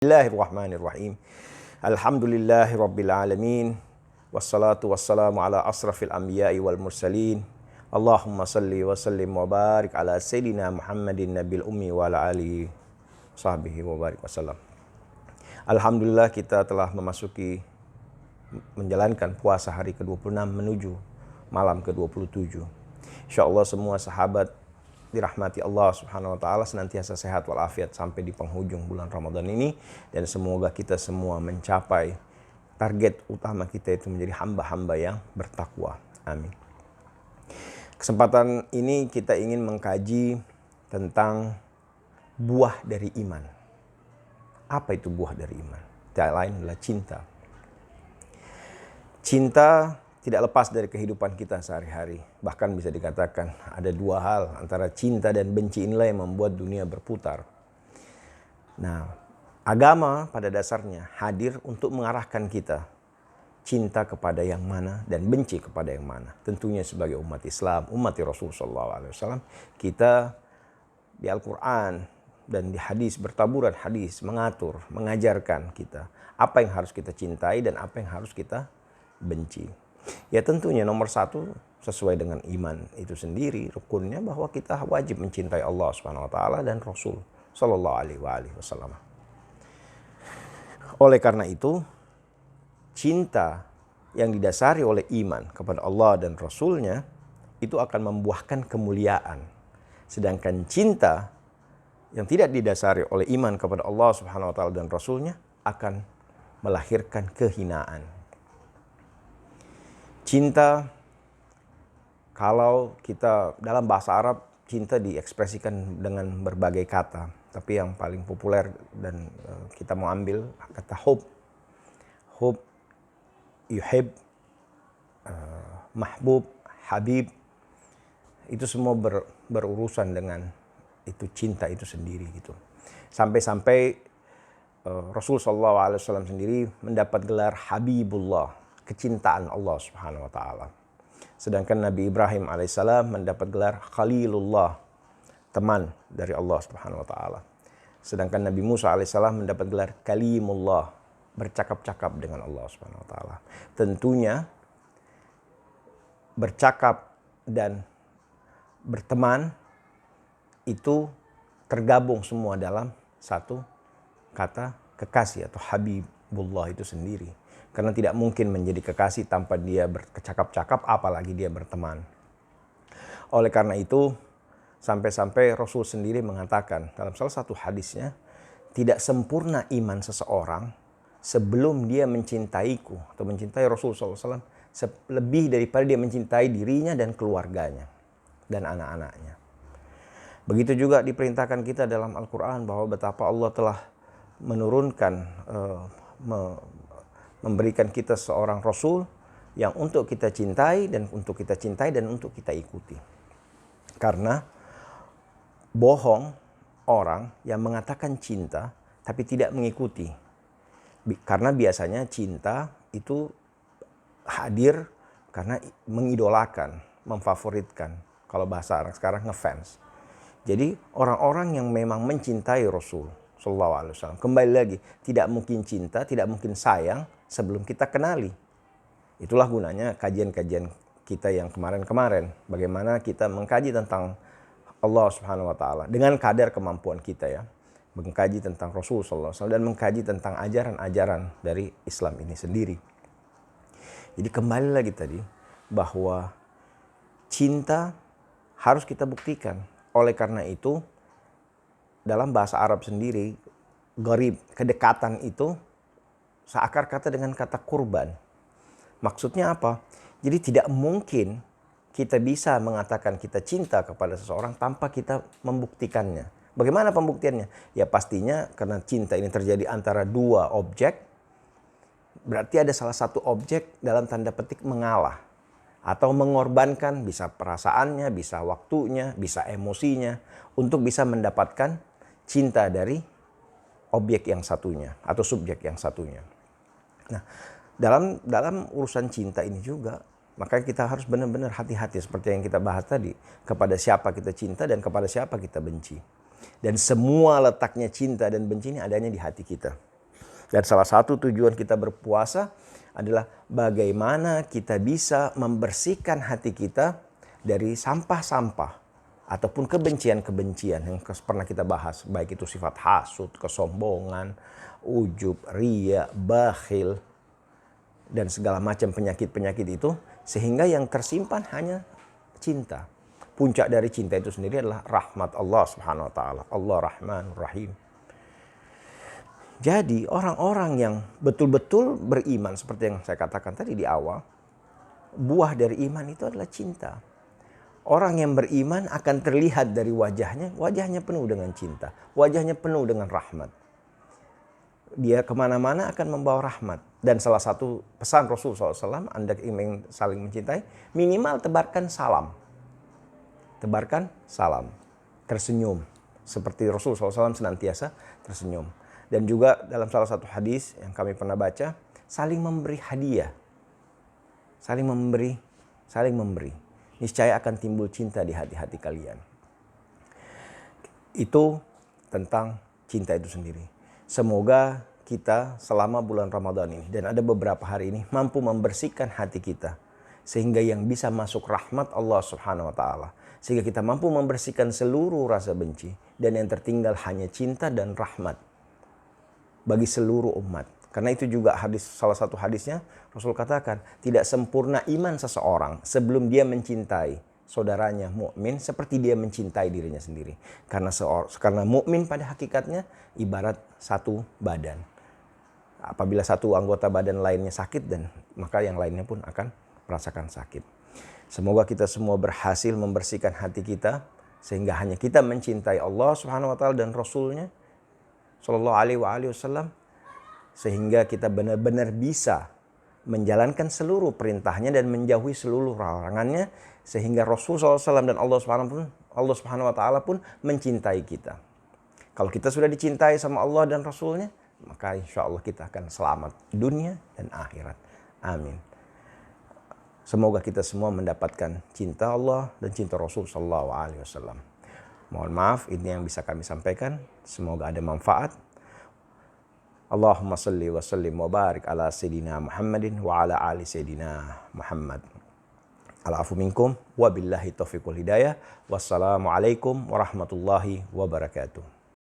Bismillahirrahmanirrahim. Alhamdulillahi rabbil alamin. Wassalatu wassalamu ala asrafil anbiya'i wal mursalin. Allahumma salli wa sallim wa barik ala sayyidina Muhammadin nabil ummi wa ala alihi sahbihi wa barik wasallam. Alhamdulillah kita telah menjalankan puasa hari ke-26 menuju malam ke-27. Insyaallah semua sahabat dirahmati Allah Subhanahu wa taala senantiasa sehat walafiat sampai di penghujung bulan Ramadan ini, dan semoga kita semua mencapai target utama kita itu menjadi hamba-hamba yang bertakwa. Amin. Kesempatan ini kita ingin mengkaji tentang buah dari iman. Apa itu buah dari iman? Tidak lain adalah cinta. Cinta tidak lepas dari kehidupan kita sehari-hari. Bahkan bisa dikatakan ada dua hal antara cinta dan benci, inilah yang membuat dunia berputar. Nah, agama pada dasarnya hadir untuk mengarahkan kita cinta kepada yang mana dan benci kepada yang mana. Tentunya sebagai umat Islam, umat Rasulullah SAW, kita di Al-Quran dan di hadis, bertaburan hadis mengatur, mengajarkan kita apa yang harus kita cintai dan apa yang harus kita benci. Ya tentunya nomor satu sesuai dengan iman itu sendiri rukunnya, bahwa kita wajib mencintai Allah Subhanahu wa taala dan Rasul sallallahu alaihi wasallam. Oleh karena itu, cinta yang didasari oleh iman kepada Allah dan Rasulnya itu akan membuahkan kemuliaan. Sedangkan cinta yang tidak didasari oleh iman kepada Allah Subhanahu wa taala dan Rasulnya akan melahirkan kehinaan. Cinta, kalau kita dalam bahasa Arab, cinta diekspresikan dengan berbagai kata. Tapi yang paling populer dan kita mau ambil kata hub. Hub, yuhib, mahbub, habib. Itu semua berurusan dengan itu cinta itu sendiri gitu. Sampai-sampai Rasul SAW sendiri mendapat gelar Habibullah, kecintaan Allah Subhanahu wa taala. Sedangkan Nabi Ibrahim alaihissalam mendapat gelar Khalilullah, teman dari Allah Subhanahu wa taala. Sedangkan Nabi Musa alaihissalam mendapat gelar Kalimullah, bercakap-cakap dengan Allah Subhanahu wa taala. Tentunya bercakap dan berteman itu tergabung semua dalam satu kata kekasih atau Habibullah itu sendiri. Karena tidak mungkin menjadi kekasih tanpa dia bercakap-cakap, apalagi dia berteman. Oleh karena itu, sampai-sampai Rasul sendiri mengatakan dalam salah satu hadisnya, tidak sempurna iman seseorang sebelum dia mencintaiku atau mencintai Rasul SAW lebih daripada dia mencintai dirinya dan keluarganya dan anak-anaknya. Begitu juga diperintahkan kita dalam Al-Quran bahwa betapa Allah telah menurunkan, memberikan kita seorang Rasul yang untuk kita cintai dan untuk kita ikuti. Karena bohong orang yang mengatakan cinta tapi tidak mengikuti. Karena biasanya cinta itu hadir karena mengidolakan, memfavoritkan. Kalau bahasa orang sekarang ngefans. Jadi orang-orang yang memang mencintai Rasul Sallallahu Alaihi Wasallam, kembali lagi, tidak mungkin cinta, tidak mungkin sayang sebelum kita kenali. Itulah gunanya kajian-kajian kita yang kemarin-kemarin. Bagaimana kita mengkaji tentang Allah Subhanahu wa taala dengan kadar kemampuan kita ya. Mengkaji tentang Rasul sallallahu alaihi wasallam dan mengkaji tentang ajaran-ajaran dari Islam ini sendiri. Jadi kembali lagi tadi bahwa cinta harus kita buktikan. Oleh karena itu dalam bahasa Arab sendiri, gharib, kedekatan itu seakar kata dengan kata kurban. Maksudnya apa? Jadi tidak mungkin kita bisa mengatakan kita cinta kepada seseorang tanpa kita membuktikannya. Bagaimana pembuktiannya? Ya pastinya karena cinta ini terjadi antara dua objek, berarti ada salah satu objek dalam tanda petik mengalah. Atau mengorbankan, bisa perasaannya, bisa waktunya, bisa emosinya, untuk bisa mendapatkan cinta dari objek yang satunya atau subjek yang satunya. Nah, dalam urusan cinta ini juga, makanya kita harus benar-benar hati-hati seperti yang kita bahas tadi, kepada siapa kita cinta dan kepada siapa kita benci. Dan semua letaknya cinta dan benci ini adanya di hati kita. Dan salah satu tujuan kita berpuasa adalah bagaimana kita bisa membersihkan hati kita dari sampah-sampah ataupun kebencian-kebencian yang pernah kita bahas, baik itu sifat hasud, kesombongan, ujub, riya, bakhil, dan segala macam penyakit-penyakit itu, sehingga yang tersimpan hanya cinta. Puncak dari cinta itu sendiri adalah rahmat Allah Subhanahu wa taala. Allah Rahman Rahim. Jadi orang-orang yang betul-betul beriman seperti yang saya katakan tadi di awal, buah dari iman itu adalah cinta. Orang yang beriman akan terlihat dari wajahnya, wajahnya penuh dengan cinta, wajahnya penuh dengan rahmat. Dia kemana-mana akan membawa rahmat. Dan salah satu pesan Rasul SAW, Anda ingin saling mencintai, minimal tebarkan salam. Tebarkan salam, tersenyum. Seperti Rasul SAW senantiasa tersenyum. Dan juga dalam salah satu hadis yang kami pernah baca, saling memberi hadiah. Saling memberi, saling memberi. Niscaya akan timbul cinta di hati-hati kalian. Itu tentang cinta itu sendiri. Semoga kita selama bulan Ramadan ini dan ada beberapa hari ini mampu membersihkan hati kita. Sehingga yang bisa masuk rahmat Allah Subhanahu wa taala. Sehingga kita mampu membersihkan seluruh rasa benci. Dan yang tertinggal hanya cinta dan rahmat bagi seluruh umat. Karena itu juga salah satu hadisnya Rasul katakan, tidak sempurna iman seseorang sebelum dia mencintai saudaranya mukmin seperti dia mencintai dirinya sendiri. Karena mukmin pada hakikatnya ibarat satu badan. Apabila satu anggota badan lainnya sakit, dan maka yang lainnya pun akan merasakan sakit. Semoga kita semua berhasil membersihkan hati kita sehingga hanya kita mencintai Allah Subhanahu wa taala dan Rasulnya Sallallahu alaihi wasallam, sehingga kita benar-benar bisa menjalankan seluruh perintahnya dan menjauhi seluruh larangannya, sehingga Rasul SAW dan Allah Subhanahu wa taala pun mencintai kita. Kalau kita sudah dicintai sama Allah dan Rasulnya, maka insya Allah kita akan selamat dunia dan akhirat. Amin. Semoga kita semua mendapatkan cinta Allah dan cinta Rasul Sallallahu alaihi wasallam. Mohon maaf, ini yang bisa kami sampaikan. Semoga ada manfaat. Allahumma salli wa sallim wa barik ala Sayyidina Muhammadin wa ala ali Sayyidina Muhammad. Al-afu minkum wa billahi taufiq wal hidayah. Wassalamualaikum warahmatullahi wabarakatuh.